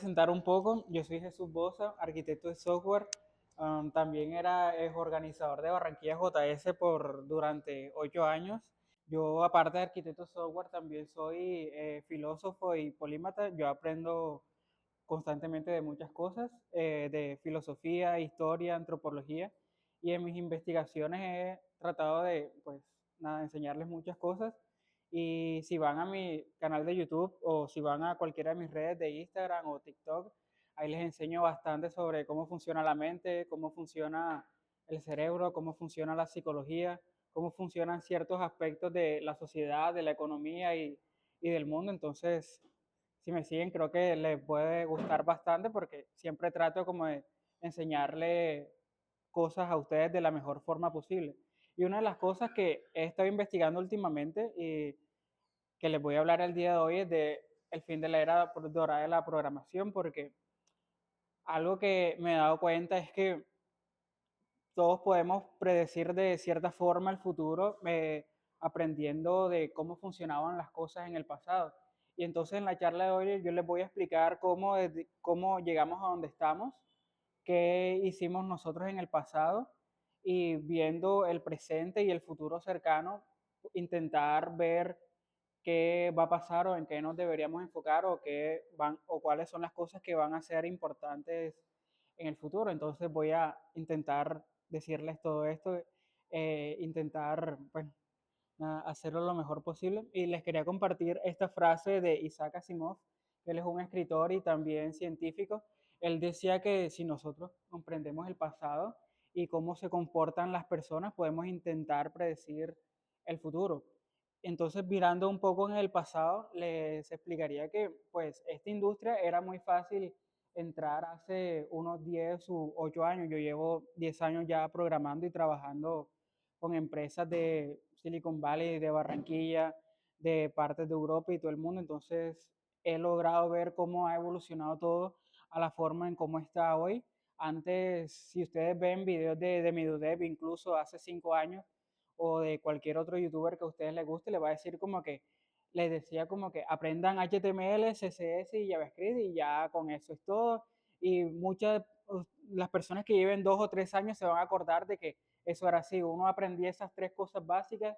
Presentar un poco, yo soy Jesús Bosa, arquitecto de software. También es organizador de Barranquilla JS durante 8 años. Yo, aparte de arquitecto de software, también soy filósofo y polímata. Yo aprendo constantemente de muchas cosas, de filosofía, historia, antropología, y en mis investigaciones he tratado de, pues, nada, enseñarles muchas cosas. Y si van a mi canal de YouTube o si van a cualquiera de mis redes de Instagram o TikTok, ahí les enseño bastante sobre cómo funciona la mente, cómo funciona el cerebro, cómo funciona la psicología, cómo funcionan ciertos aspectos de la sociedad, de la economía y del mundo. Entonces, si me siguen, creo que les puede gustar bastante porque siempre trato como de enseñarle cosas a ustedes de la mejor forma posible. Y una de las cosas que he estado investigando últimamente y que les voy a hablar el día de hoy es de el fin de la era dorada de la programación, porque algo que me he dado cuenta es que todos podemos predecir de cierta forma el futuro, aprendiendo de cómo funcionaban las cosas en el pasado. Y entonces en la charla de hoy yo les voy a explicar cómo llegamos a donde estamos, qué hicimos nosotros en el pasado y viendo el presente y el futuro cercano, intentar ver qué va a pasar o en qué nos deberíamos enfocar o cuáles son las cosas que van a ser importantes en el futuro. Entonces voy a intentar decirles todo esto, intentar, bueno, hacerlo lo mejor posible. Y les quería compartir esta frase de Isaac Asimov, que él es un escritor y también científico. Él decía que si nosotros comprendemos el pasado y cómo se comportan las personas, podemos intentar predecir el futuro. Entonces, mirando un poco en el pasado, les explicaría que pues esta industria era muy fácil entrar hace unos 10 u 8 años. Yo llevo 10 años ya programando y trabajando con empresas de Silicon Valley, de Barranquilla, de partes de Europa y todo el mundo. Entonces he logrado ver cómo ha evolucionado todo a la forma en cómo está hoy. Antes, si ustedes ven videos de Midudev, incluso hace 5 años, o de cualquier otro youtuber que a ustedes les guste, les va a decir como que, les decía como que aprendan HTML, CSS y JavaScript y ya con eso es todo. Y muchas, las personas que lleven 2 o 3 años se van a acordar de que eso era así, uno aprendía esas tres cosas básicas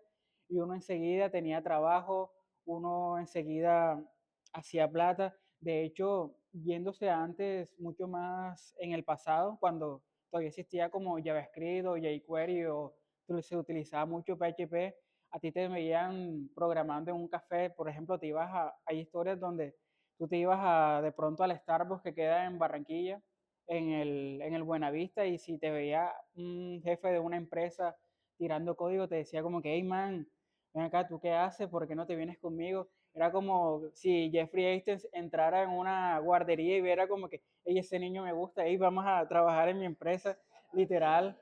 y uno enseguida tenía trabajo, uno enseguida hacía plata. De hecho, yéndose antes mucho más en el pasado, cuando todavía existía como JavaScript o jQuery o se utilizaba mucho PHP, a ti te veían programando en un café, por ejemplo, hay historias donde tú te ibas de pronto al Starbucks que queda en Barranquilla, en el Buenavista, y si te veía un jefe de una empresa tirando código, te decía como que, hey man, ven acá, ¿tú qué haces? ¿Por qué no te vienes conmigo? Era como si Jeffrey Einstein entrara en una guardería y viera como que, hey, ese niño me gusta, hey, vamos a trabajar en mi empresa, literal.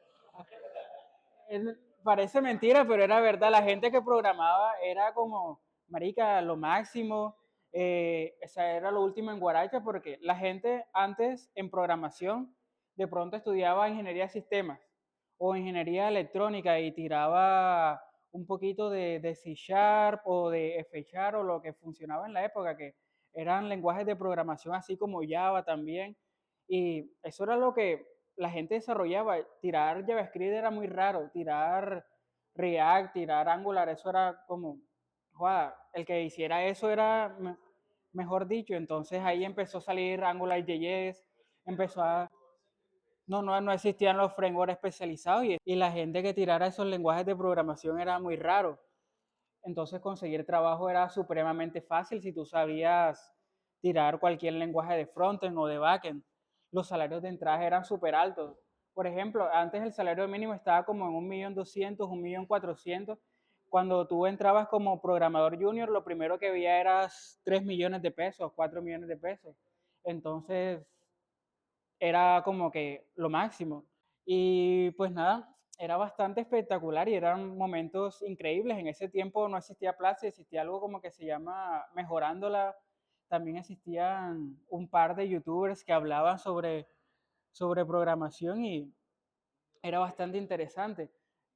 Parece mentira, pero era verdad. La gente que programaba era como, marica, lo máximo. Esa era lo último en Guaracha, porque la gente antes en programación de pronto estudiaba ingeniería de sistemas o ingeniería electrónica y tiraba un poquito de C Sharp o de F Sharp o lo que funcionaba en la época, que eran lenguajes de programación así como Java también. Y eso era lo que la gente desarrollaba. Tirar JavaScript era muy raro, tirar React, tirar Angular, eso era como, joder, el que hiciera eso era, mejor dicho. Entonces ahí empezó a salir AngularJS, empezó a... No existían los frameworks especializados y la gente que tirara esos lenguajes de programación era muy raro. Entonces conseguir trabajo era supremamente fácil si tú sabías tirar cualquier lenguaje de frontend o de backend. Los salarios de entrada eran súper altos. Por ejemplo, antes el salario mínimo estaba como en 1.200.000, 1.400.000. Cuando tú entrabas como programador junior, lo primero que veía era 3 millones de pesos, 4 millones de pesos. Entonces, era como que lo máximo. Y pues nada, era bastante espectacular y eran momentos increíbles. En ese tiempo no existía Platzi, existía algo como que se llama Mejorándola. También existían un par de youtubers que hablaban sobre programación y era bastante interesante.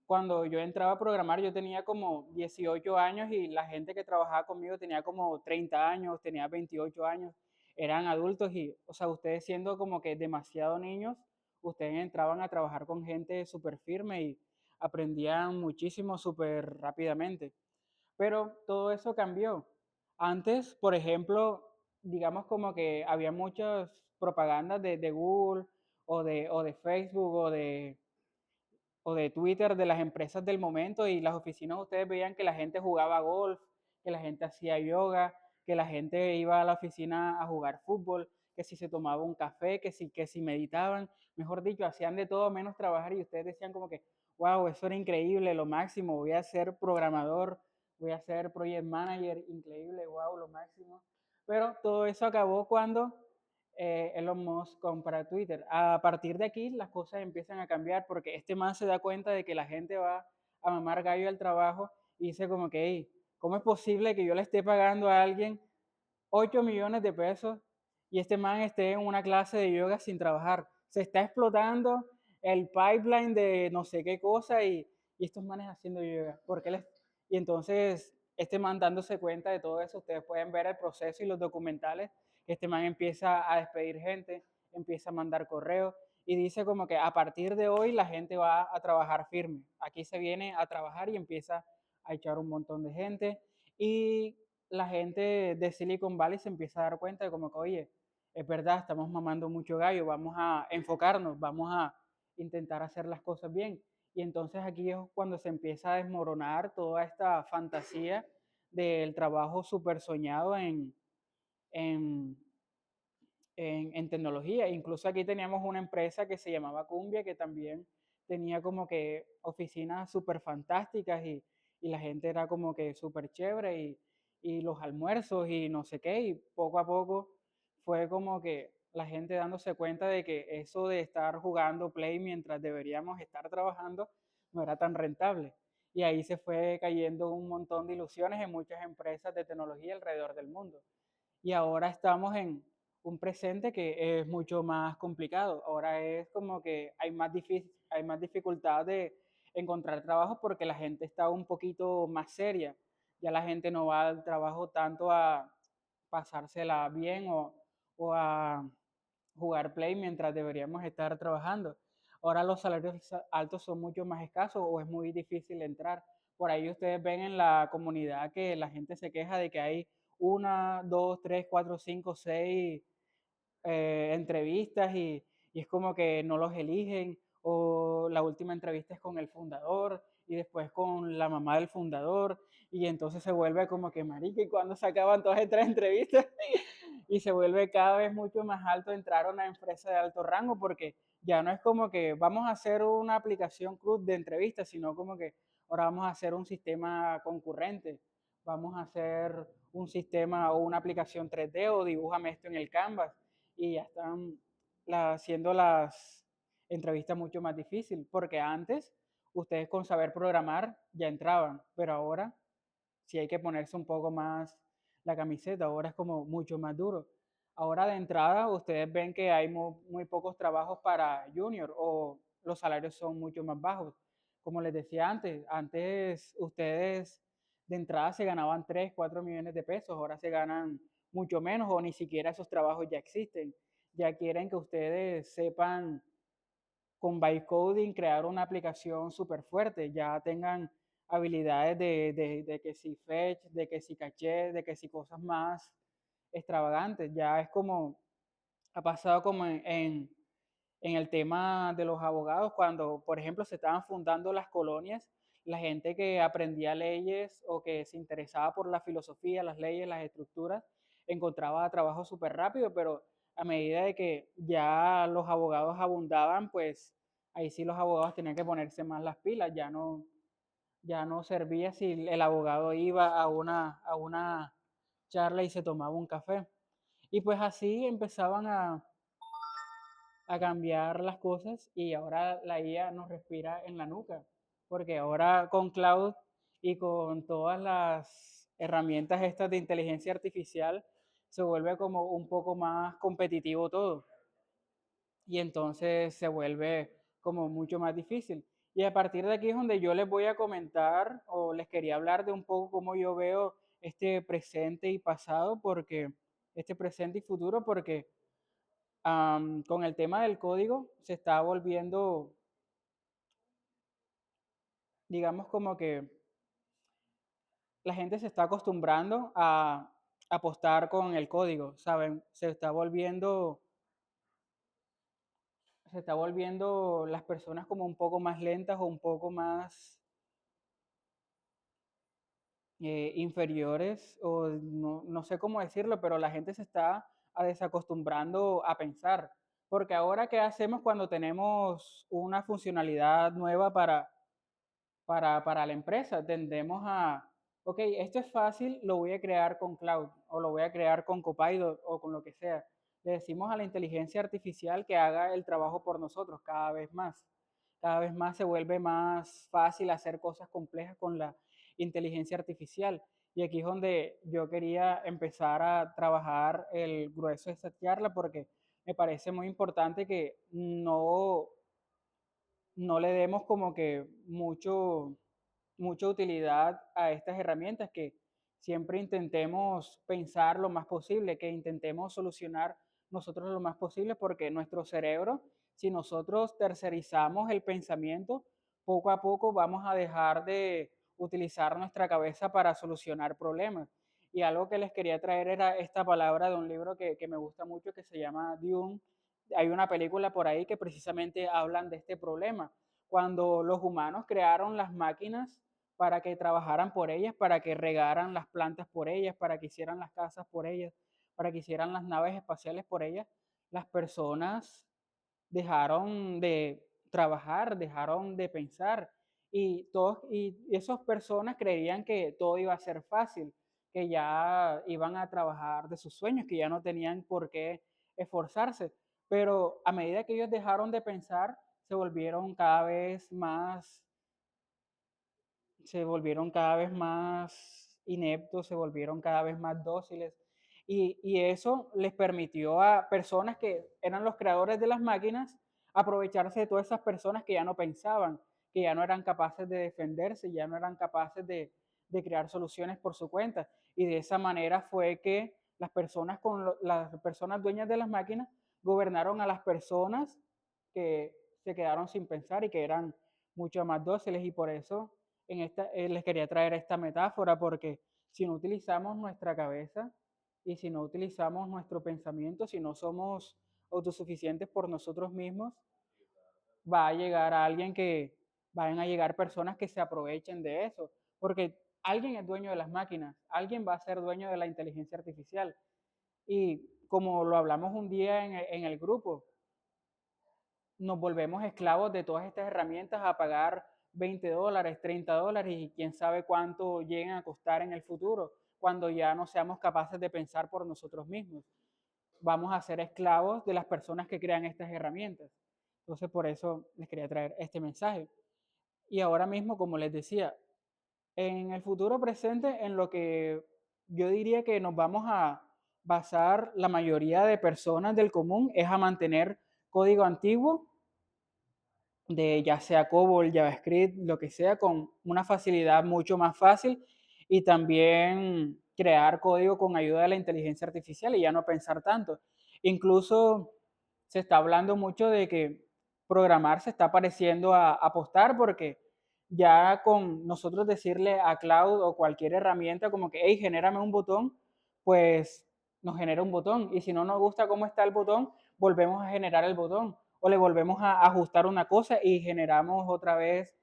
Cuando yo entraba a programar, yo tenía como 18 años y la gente que trabajaba conmigo tenía como 30 años, tenía 28 años. eran adultos y, o sea, ustedes siendo como que demasiado niños, ustedes entraban a trabajar con gente súper firme y aprendían muchísimo súper rápidamente. Pero todo eso cambió. Antes, por ejemplo, digamos como que había muchas propagandas de Google o de Facebook o de Twitter de las empresas del momento y las oficinas ustedes veían que la gente jugaba golf, que la gente hacía yoga, que la gente iba a la oficina a jugar fútbol, que si se tomaba un café, que si meditaban, mejor dicho, hacían de todo menos trabajar y ustedes decían como que, wow, eso era increíble, lo máximo, voy a ser programador, voy a ser project manager, increíble, wow, lo máximo. Pero todo eso acabó cuando Elon Musk compra Twitter. A partir de aquí las cosas empiezan a cambiar porque este man se da cuenta de que la gente va a mamar gallo al trabajo y dice como que, hey, ¿cómo es posible que yo le esté pagando a alguien 8 millones de pesos y este man esté en una clase de yoga sin trabajar? Se está explotando el pipeline de no sé qué cosa y estos manes haciendo yoga. Y entonces este man dándose cuenta de todo eso, ustedes pueden ver el proceso y los documentales, que este man empieza a despedir gente, empieza a mandar correos y dice como que a partir de hoy la gente va a trabajar firme. Aquí se viene a trabajar y empieza a echar un montón de gente y la gente de Silicon Valley se empieza a dar cuenta de como que, oye, es verdad, estamos mamando mucho gallo, vamos a enfocarnos, vamos a intentar hacer las cosas bien. Y entonces aquí es cuando se empieza a desmoronar toda esta fantasía del trabajo súper soñado en, en tecnología. Incluso aquí teníamos una empresa que se llamaba Cumbia, que también tenía como que oficinas súper fantásticas y la gente era como que súper chévere y los almuerzos y no sé qué. Y poco a poco fue como que la gente dándose cuenta de que eso de estar jugando Play mientras deberíamos estar trabajando no era tan rentable. Y ahí se fue cayendo un montón de ilusiones en muchas empresas de tecnología alrededor del mundo. Y ahora estamos en un presente que es mucho más complicado. Ahora es como que hay más dificultad de encontrar trabajo porque la gente está un poquito más seria. Ya la gente no va al trabajo tanto a pasársela bien o a jugar play mientras deberíamos estar trabajando. Ahora los salarios altos son mucho más escasos o es muy difícil entrar. Por ahí ustedes ven en la comunidad que la gente se queja de que hay una, dos, tres, cuatro, cinco, seis entrevistas y es como que no los eligen o la última entrevista es con el fundador y después con la mamá del fundador y entonces se vuelve como que marica y cuando se acaban todas estas entrevistas y se vuelve cada vez mucho más alto entrar a una empresa de alto rango porque ya no es como que vamos a hacer una aplicación cruz de entrevistas, sino como que ahora vamos a hacer un sistema concurrente, vamos a hacer un sistema o una aplicación 3D o dibújame esto en el Canvas y ya están haciendo las entrevistas mucho más difíciles porque antes ustedes con saber programar ya entraban, pero ahora si hay que ponerse un poco más la camiseta, ahora es como mucho más duro. Ahora de entrada ustedes ven que hay muy pocos trabajos para junior o los salarios son mucho más bajos. Como les decía antes ustedes de entrada se ganaban 3 4 millones de pesos, ahora se ganan mucho menos o ni siquiera esos trabajos ya existen. Ya quieren que ustedes sepan con byte coding crear una aplicación súper fuerte, ya tengan habilidades de que si fetch, de que si caché, de que si cosas más extravagantes. Ya es como, ha pasado como en el tema de los abogados, cuando, por ejemplo, se estaban fundando las colonias, la gente que aprendía leyes o que se interesaba por la filosofía, las leyes, las estructuras, encontraba trabajo súper rápido, pero a medida de que ya los abogados abundaban, pues ahí sí los abogados tenían que ponerse más las pilas, ya no servía si el abogado iba a una charla y se tomaba un café. Y pues así empezaban a cambiar las cosas y ahora la IA nos respira en la nuca, porque ahora con cloud y con todas las herramientas estas de inteligencia artificial se vuelve como un poco más competitivo todo y entonces se vuelve como mucho más difícil. Y a partir de aquí es donde yo les voy a comentar o les quería hablar de un poco cómo yo veo este presente y pasado, porque este presente y futuro, porque con el tema del código se está volviendo, digamos, como que la gente se está acostumbrando a apostar con el código, ¿saben? Se está volviendo las personas como un poco más lentas o un poco más inferiores, o no sé cómo decirlo, pero la gente se está desacostumbrando a pensar. Porque ahora, ¿qué hacemos cuando tenemos una funcionalidad nueva para la empresa? Tendemos a, ok, esto es fácil, lo voy a crear con Cloud o lo voy a crear con Copilot o con lo que sea. Le decimos a la inteligencia artificial que haga el trabajo por nosotros cada vez más. Cada vez más se vuelve más fácil hacer cosas complejas con la inteligencia artificial. Y aquí es donde yo quería empezar a trabajar el grueso de esta charla, porque me parece muy importante que no le demos como que mucha utilidad a estas herramientas, que siempre intentemos pensar lo más posible, que intentemos solucionar nosotros lo más posible, porque nuestro cerebro, si nosotros tercerizamos el pensamiento, poco a poco vamos a dejar de utilizar nuestra cabeza para solucionar problemas. Y algo que les quería traer era esta palabra de un libro que me gusta mucho, que se llama Dune. Hay una película por ahí que precisamente hablan de este problema. Cuando los humanos crearon las máquinas para que trabajaran por ellas, para que regaran las plantas por ellas, para que hicieran las casas por ellas, para que hicieran las naves espaciales por ellas, las personas dejaron de trabajar, dejaron de pensar, y esas personas creían que todo iba a ser fácil, que ya iban a trabajar de sus sueños, que ya no tenían por qué esforzarse. Pero a medida que ellos dejaron de pensar, se volvieron cada vez más se volvieron cada vez más ineptos, se volvieron cada vez más dóciles. Y eso les permitió a personas que eran los creadores de las máquinas aprovecharse de todas esas personas que ya no pensaban, que ya no eran capaces de defenderse, ya no eran capaces de crear soluciones por su cuenta. Y de esa manera fue que las personas dueñas de las máquinas gobernaron a las personas que se quedaron sin pensar y que eran mucho más dóciles. Y por eso les quería traer esta metáfora, porque si no utilizamos nuestra cabeza y si no utilizamos nuestro pensamiento, si no somos autosuficientes por nosotros mismos, va a llegar alguien que, van a llegar personas que se aprovechen de eso, porque alguien es dueño de las máquinas, alguien va a ser dueño de la inteligencia artificial. Y como lo hablamos un día en el grupo, nos volvemos esclavos de todas estas herramientas a pagar $20, $30 y quién sabe cuánto lleguen a costar en el futuro, cuando ya no seamos capaces de pensar por nosotros mismos. Vamos a ser esclavos de las personas que crean estas herramientas. Entonces, por eso les quería traer este mensaje. Y ahora mismo, como les decía, en el futuro presente, en lo que yo diría que nos vamos a basar la mayoría de personas del común, es a mantener código antiguo, de ya sea COBOL, JavaScript, lo que sea, con una facilidad mucho más fácil, y también crear código con ayuda de la inteligencia artificial y ya no pensar tanto. Incluso se está hablando mucho de que programar se está pareciendo a apostar, porque ya con nosotros decirle a Cloud o cualquier herramienta como que, hey, genérame un botón, pues nos genera un botón, y si no nos gusta cómo está el botón, volvemos a generar el botón, o le volvemos a ajustar una cosa y generamos otra vez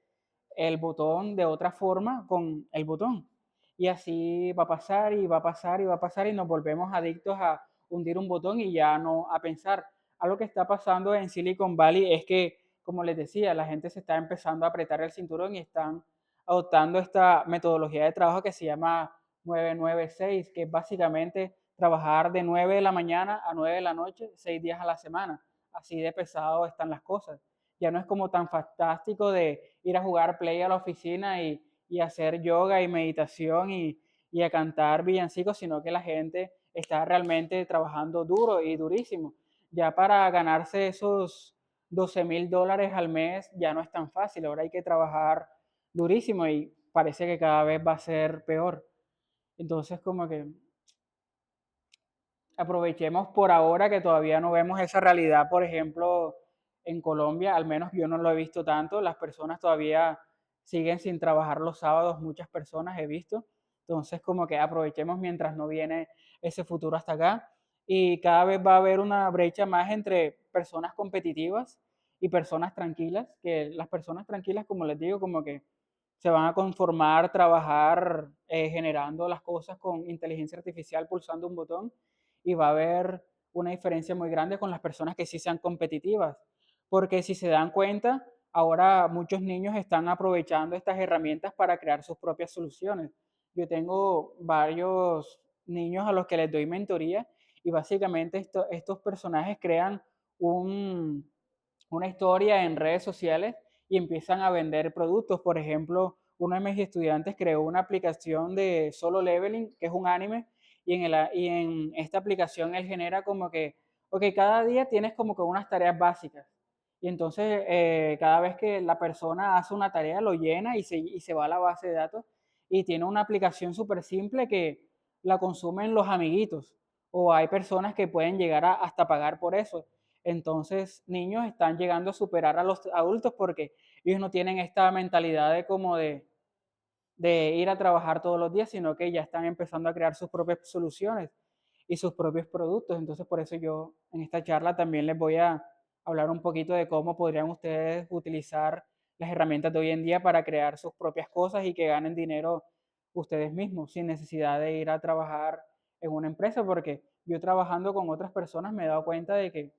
el botón de otra forma con el botón. Y así va a pasar y va a pasar y va a pasar, y nos volvemos adictos a hundir un botón y ya no a pensar. Algo que está pasando en Silicon Valley es que, como les decía, la gente se está empezando a apretar el cinturón y están adoptando esta metodología de trabajo que se llama 996, que es básicamente trabajar de 9 de la mañana a 9 de la noche, 6 días a la semana. Así de pesado están las cosas. Ya no es como tan fantástico de ir a jugar play a la oficina y hacer yoga y meditación y a cantar villancicos, sino que la gente está realmente trabajando duro y durísimo. Ya para ganarse esos $12,000 al mes ya no es tan fácil, ahora hay que trabajar durísimo y parece que cada vez va a ser peor. Entonces, como que aprovechemos por ahora que todavía no vemos esa realidad, por ejemplo, en Colombia, al menos yo no lo he visto tanto, las personas todavía siguen sin trabajar los sábados, muchas personas he visto, entonces como que aprovechemos mientras no viene ese futuro hasta acá y cada vez va a haber una brecha más entre personas competitivas y personas tranquilas, que las personas tranquilas, como les digo, como que se van a conformar, trabajar generando las cosas con inteligencia artificial, pulsando un botón, y va a haber una diferencia muy grande con las personas que sí sean competitivas. Porque si se dan cuenta, ahora muchos niños están aprovechando estas herramientas para crear sus propias soluciones. Yo tengo varios niños a los que les doy mentoría y básicamente estos personajes crean un, una historia en redes sociales y empiezan a vender productos. Por ejemplo, uno de mis estudiantes creó una aplicación de Solo Leveling, que es un anime, y en esta aplicación él genera como que, ok, cada día tienes como que unas tareas básicas. Y entonces cada vez que la persona hace una tarea lo llena y se va a la base de datos y tiene una aplicación súper simple que la consumen los amiguitos o hay personas que pueden llegar a, hasta pagar por eso. Entonces, niños están llegando a superar a los adultos porque ellos no tienen esta mentalidad de como de ir a trabajar todos los días, sino que ya están empezando a crear sus propias soluciones y sus propios productos. Entonces, por eso yo en esta charla también les voy a hablar un poquito de cómo podrían ustedes utilizar las herramientas de hoy en día para crear sus propias cosas y que ganen dinero ustedes mismos sin necesidad de ir a trabajar en una empresa, porque yo trabajando con otras personas me he dado cuenta de que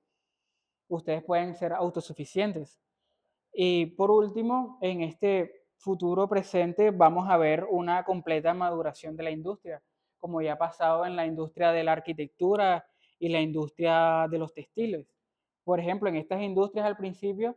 ustedes pueden ser autosuficientes. Y por último, en este futuro presente vamos a ver una completa maduración de la industria, como ya ha pasado en la industria de la arquitectura y la industria de los textiles. Por ejemplo, en estas industrias al principio,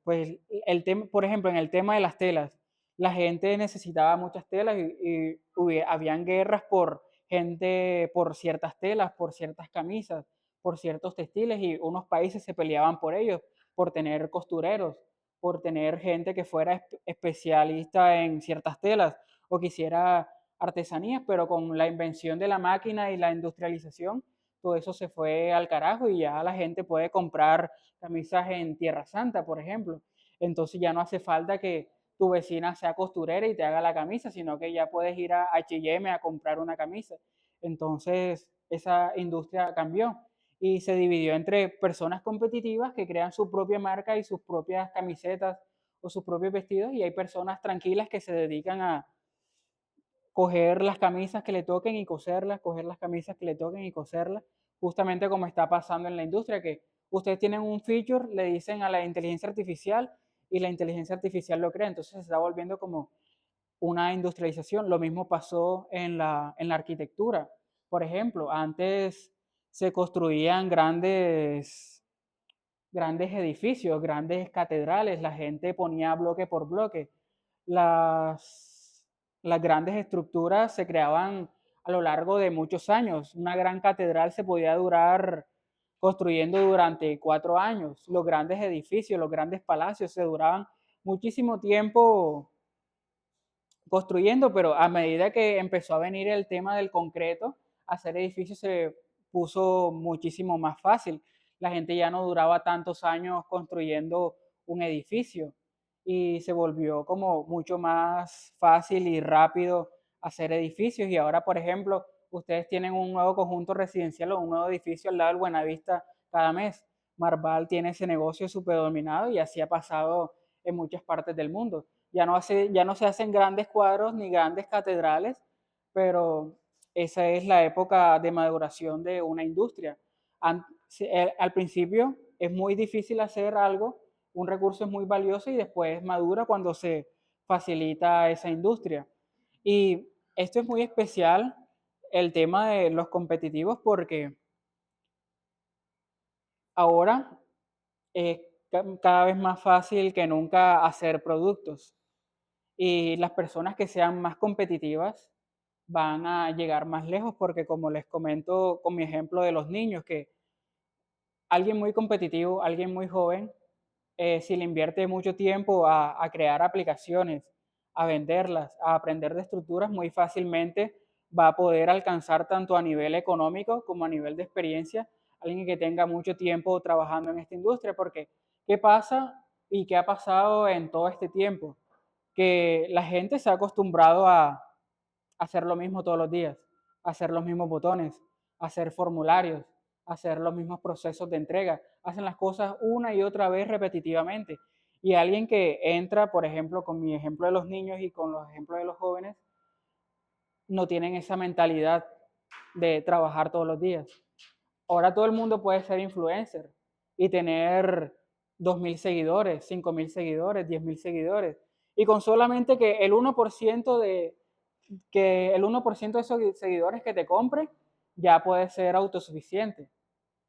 pues el tema, por ejemplo, en el tema de las telas, la gente necesitaba muchas telas y habían guerras por gente, por ciertas telas, por ciertas camisas, por ciertos textiles y unos países se peleaban por ellos por tener costureros, por tener gente que fuera especialista en ciertas telas o que hiciera artesanías, pero con la invención de la máquina y la industrialización, todo eso se fue al carajo y ya la gente puede comprar camisas en Tierra Santa, por ejemplo. Entonces ya no hace falta que tu vecina sea costurera y te haga la camisa, sino que ya puedes ir a H&M a comprar una camisa. Entonces esa industria cambió y se dividió entre personas competitivas que crean su propia marca y sus propias camisetas o sus propios vestidos y hay personas tranquilas que se dedican a coger las camisas que le toquen y coserlas, coger las camisas que le toquen y coserlas, justamente como está pasando en la industria, que ustedes tienen un feature, le dicen a la inteligencia artificial y la inteligencia artificial lo crea, entonces se está volviendo como una industrialización. Lo mismo pasó en la arquitectura. Por ejemplo, antes se construían grandes edificios, grandes catedrales, la gente ponía bloque por bloque. Las grandes estructuras se creaban a lo largo de muchos años. Una gran catedral se podía durar construyendo durante 4 años. Los grandes edificios, los grandes palacios se duraban muchísimo tiempo construyendo, pero a medida que empezó a venir el tema del concreto, hacer edificios se puso muchísimo más fácil. La gente ya no duraba tantos años construyendo un edificio y se volvió como mucho más fácil y rápido hacer edificios. Y ahora, por ejemplo, ustedes tienen un nuevo conjunto residencial o un nuevo edificio al lado del Buenavista cada mes. Marval tiene ese negocio súper dominado y así ha pasado en muchas partes del mundo. Ya no se hacen grandes cuadros ni grandes catedrales, pero esa es la época de maduración de una industria. Al principio es muy difícil hacer algo, un recurso es muy valioso y después madura cuando se facilita esa industria. Y esto es muy especial, el tema de los competitivos, porque ahora es cada vez más fácil que nunca hacer productos. Y las personas que sean más competitivas van a llegar más lejos porque como les comento con mi ejemplo de los niños, que alguien muy competitivo, alguien muy joven, si le invierte mucho tiempo a crear aplicaciones, a venderlas, a aprender de estructuras, muy fácilmente va a poder alcanzar tanto a nivel económico como a nivel de experiencia alguien que tenga mucho tiempo trabajando en esta industria, porque ¿qué pasa y qué ha pasado en todo este tiempo? Que la gente se ha acostumbrado a hacer lo mismo todos los días, hacer los mismos botones, hacer formularios, hacer los mismos procesos de entrega, hacen las cosas una y otra vez repetitivamente. Y alguien que entra, por ejemplo, con mi ejemplo de los niños y con los ejemplos de los jóvenes, no tienen esa mentalidad de trabajar todos los días. Ahora todo el mundo puede ser influencer y tener 2.000 seguidores, 5.000 seguidores, 10.000 seguidores. Y con solamente que el 1% de esos seguidores que te compre ya puede ser autosuficiente.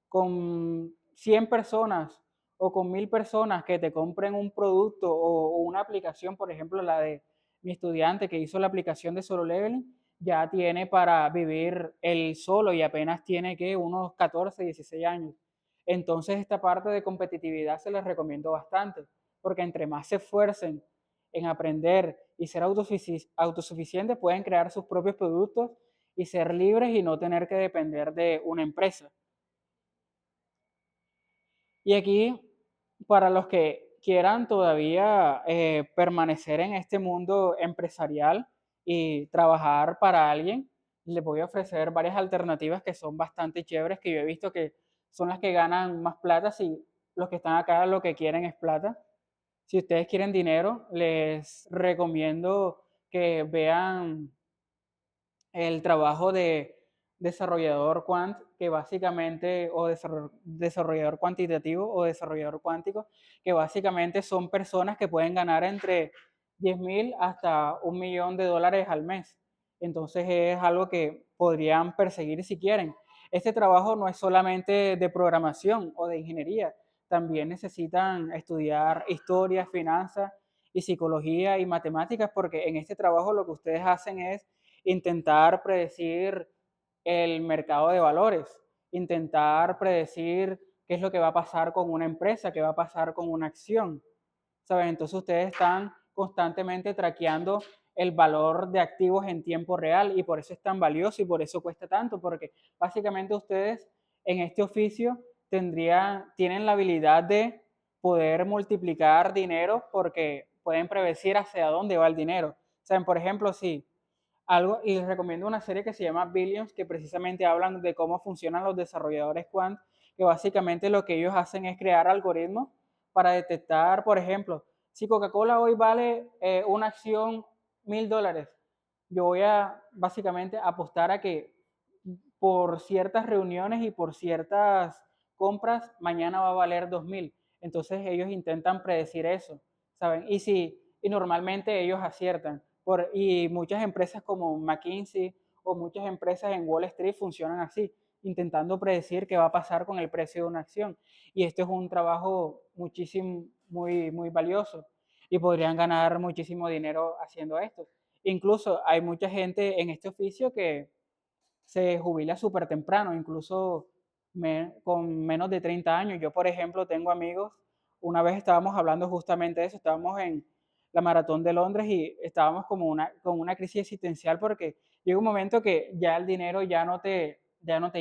Con 100 personas o con 1.000 personas que te compren un producto o una aplicación, por ejemplo, la de mi estudiante que hizo la aplicación de Solo Leveling, ya tiene para vivir él solo y apenas tiene que unos 14, 16 años. Entonces esta parte de competitividad se les recomiendo bastante, porque entre más se esfuercen en aprender y ser autosuficientes, pueden crear sus propios productos y ser libres y no tener que depender de una empresa. Y aquí, para los que quieran todavía permanecer en este mundo empresarial y trabajar para alguien, les voy a ofrecer varias alternativas que son bastante chéveres, que yo he visto que son las que ganan más plata si los que están acá lo que quieren es plata. Si ustedes quieren dinero, les recomiendo que vean el trabajo de desarrollador quant, que básicamente, o desarrollador cuantitativo o desarrollador cuántico, que básicamente son personas que pueden ganar entre 10.000 hasta $1.000.000 al mes. Entonces es algo que podrían perseguir si quieren. Este trabajo no es solamente de programación o de ingeniería, también necesitan estudiar historia, finanzas y psicología y matemáticas, porque en este trabajo lo que ustedes hacen es intentar predecir el mercado de valores, intentar predecir qué es lo que va a pasar con una empresa, qué va a pasar con una acción. ¿Saben? Entonces ustedes están constantemente traqueando el valor de activos en tiempo real y por eso es tan valioso y por eso cuesta tanto, porque básicamente ustedes en este oficio tienen la habilidad de poder multiplicar dinero porque pueden predecir hacia dónde va el dinero. ¿Saben? Por ejemplo, si algo, y les recomiendo una serie que se llama Billions, que precisamente hablan de cómo funcionan los desarrolladores quant, que básicamente lo que ellos hacen es crear algoritmos para detectar, por ejemplo, si Coca-Cola hoy vale una acción $1.000, yo voy a básicamente apostar a que por ciertas reuniones y por ciertas compras, mañana va a valer 2.000. Entonces ellos intentan predecir eso, ¿saben? Y normalmente ellos aciertan. Y muchas empresas como McKinsey o muchas empresas en Wall Street funcionan así, intentando predecir qué va a pasar con el precio de una acción. Y esto es un trabajo muchísimo, muy, muy valioso y podrían ganar muchísimo dinero haciendo esto. Incluso hay mucha gente en este oficio que se jubila súper temprano, incluso con menos de 30 años. Yo, por ejemplo, tengo amigos, una vez estábamos hablando justamente de eso, estábamos en la Maratón de Londres y estábamos como con una crisis existencial porque llega un momento que ya el dinero ya no te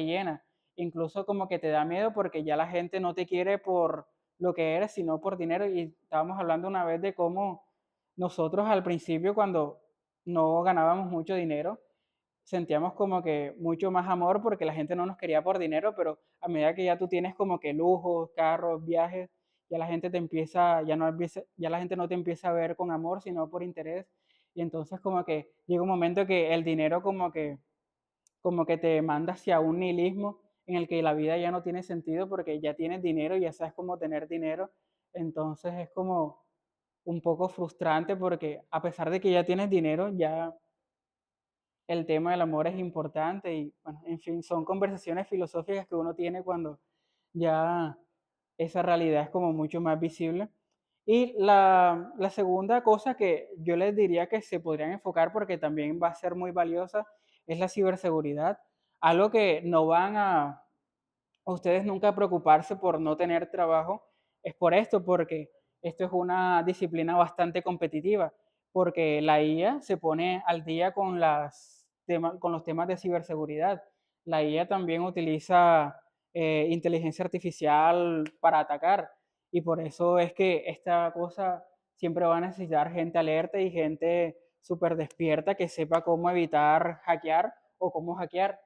llena, incluso como que te da miedo porque ya la gente no te quiere por lo que eres, sino por dinero. Y estábamos hablando una vez de cómo nosotros al principio, cuando no ganábamos mucho dinero, sentíamos como que mucho más amor porque la gente no nos quería por dinero, pero a medida que ya tú tienes como que lujos, carros, viajes, ya la gente ya la gente no te empieza a ver con amor, sino por interés. Y entonces como que llega un momento que el dinero como que te manda hacia un nihilismo en el que la vida ya no tiene sentido porque ya tienes dinero y ya sabes cómo tener dinero. Entonces es como un poco frustrante porque a pesar de que ya tienes dinero, ya el tema del amor es importante y, bueno, en fin, son conversaciones filosóficas que uno tiene cuando ya esa realidad es como mucho más visible. Y la segunda cosa que yo les diría que se podrían enfocar porque también va a ser muy valiosa es la ciberseguridad. Algo que no van a ustedes nunca preocuparse por no tener trabajo es por esto, porque esto es una disciplina bastante competitiva, porque la IA se pone al día con las con los temas de ciberseguridad. La IA también utiliza inteligencia artificial para atacar y por eso es que esta cosa siempre va a necesitar gente alerta y gente súper despierta que sepa cómo evitar hackear o cómo hackear.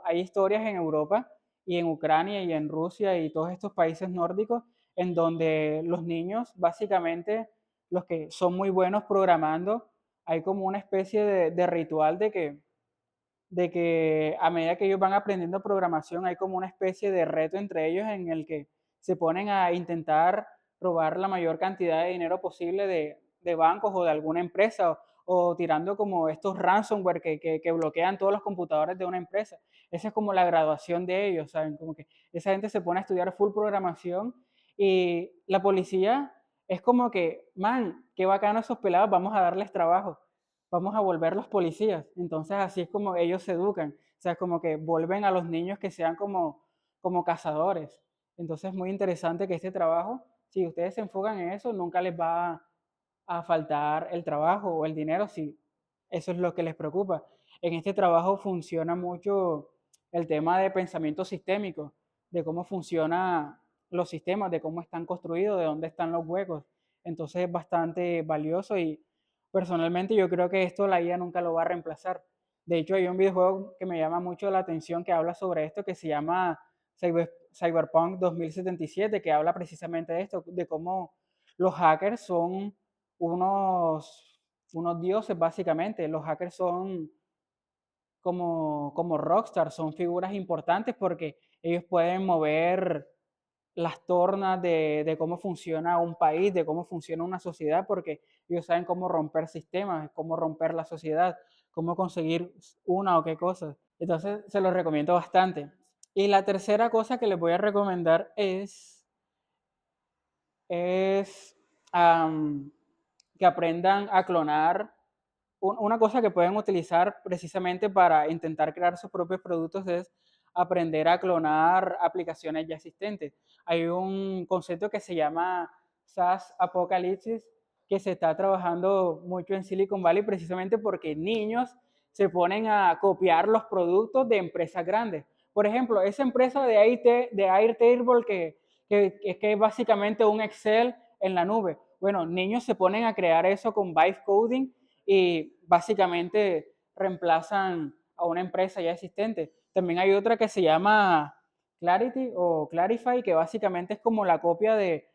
Hay historias en Europa y en Ucrania y en Rusia y todos estos países nórdicos en donde los niños, básicamente los que son muy buenos programando, hay como una especie de ritual de que a medida que ellos van aprendiendo programación, hay como una especie de reto entre ellos en el que se ponen a intentar robar la mayor cantidad de dinero posible de bancos o de alguna empresa o tirando como estos ransomware que bloquean todos los computadores de una empresa. Esa es como la graduación de ellos, ¿saben? Como que esa gente se pone a estudiar full programación y la policía es como que, man, qué bacano esos pelados, vamos a darles trabajo, vamos a volver los policías. Entonces así es como ellos se educan. O sea, es como que vuelven a los niños que sean como cazadores. Entonces es muy interesante que este trabajo, si ustedes se enfocan en eso, nunca les va a faltar el trabajo o el dinero si eso es lo que les preocupa. En este trabajo funciona mucho el tema de pensamiento sistémico, de cómo funcionan los sistemas, de cómo están construidos, de dónde están los huecos. Entonces es bastante valioso y personalmente yo creo que esto la IA nunca lo va a reemplazar. De hecho, hay un videojuego que me llama mucho la atención que habla sobre esto, que se llama Cyberpunk 2077, que habla precisamente de esto, de cómo los hackers son unos dioses básicamente. Los hackers son como rockstars, son figuras importantes porque ellos pueden mover las tornas de cómo funciona un país, de cómo funciona una sociedad, porque ellos saben cómo romper sistemas, cómo romper la sociedad, cómo conseguir una o qué cosa. Entonces, se los recomiendo bastante. Y la tercera cosa que les voy a recomendar es que aprendan a clonar. Una cosa que pueden utilizar precisamente para intentar crear sus propios productos es aprender a clonar aplicaciones ya existentes. Hay un concepto que se llama SaaS Apocalipsis que se está trabajando mucho en Silicon Valley precisamente porque niños se ponen a copiar los productos de empresas grandes. Por ejemplo, esa empresa de Airtable que es básicamente un Excel en la nube. Bueno, niños se ponen a crear eso con Vibe Coding y básicamente reemplazan a una empresa ya existente. También hay otra que se llama Clarity o Clarify, que básicamente es como la copia de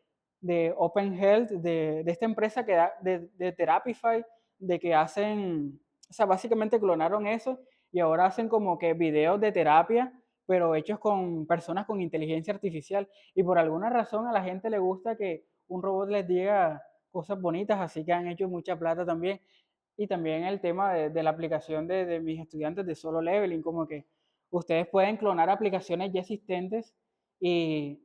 Open Health, de esta empresa que da, de Therapify, de que hacen, o sea, básicamente clonaron eso y ahora hacen como que videos de terapia, pero hechos con personas con inteligencia artificial. Y por alguna razón a la gente le gusta que un robot les diga cosas bonitas, así que han hecho mucha plata también. Y también el tema de la aplicación de mis estudiantes de Solo Leveling, como que ustedes pueden clonar aplicaciones ya existentes y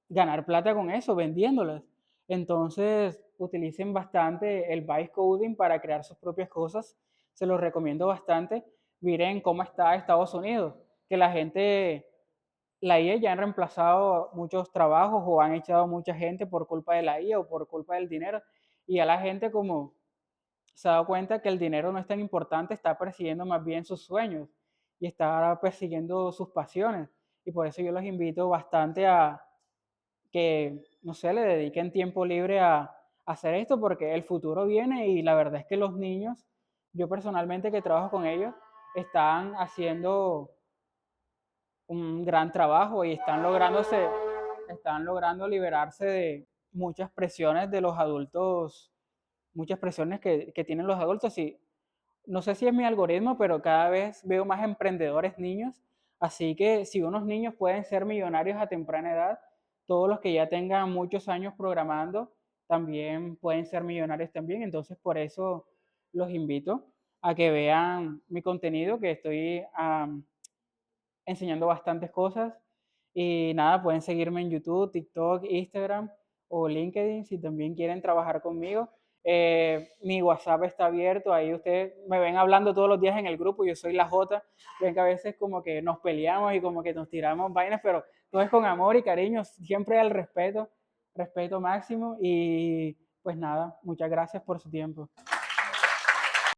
ganar plata con eso, vendiéndolas. Entonces, utilicen bastante el vibe coding para crear sus propias cosas. Se los recomiendo bastante. Miren cómo está Estados Unidos, que la IA ya han reemplazado muchos trabajos o han echado mucha gente por culpa de la IA o por culpa del dinero. Y a la gente como se ha dado cuenta que el dinero no es tan importante, está persiguiendo más bien sus sueños y está persiguiendo sus pasiones. Y por eso yo los invito bastante a que, no sé, le dediquen tiempo libre a hacer esto porque el futuro viene y la verdad es que los niños, yo personalmente que trabajo con ellos, están haciendo un gran trabajo y están logrando liberarse de muchas presiones de los adultos, muchas presiones que tienen los adultos y no sé si es mi algoritmo, pero cada vez veo más emprendedores niños, así que si unos niños pueden ser millonarios a temprana edad, todos los que ya tengan muchos años programando también pueden ser millonarios también, entonces por eso los invito a que vean mi contenido, que estoy enseñando bastantes cosas. Y nada, pueden seguirme en YouTube, TikTok, Instagram o LinkedIn si también quieren trabajar conmigo. Mi WhatsApp está abierto, ahí ustedes me ven hablando todos los días en el grupo, yo soy la J, ven que a veces como que nos peleamos y como que nos tiramos vainas, pero todo es con amor y cariño, siempre al respeto, respeto máximo y pues nada, muchas gracias por su tiempo.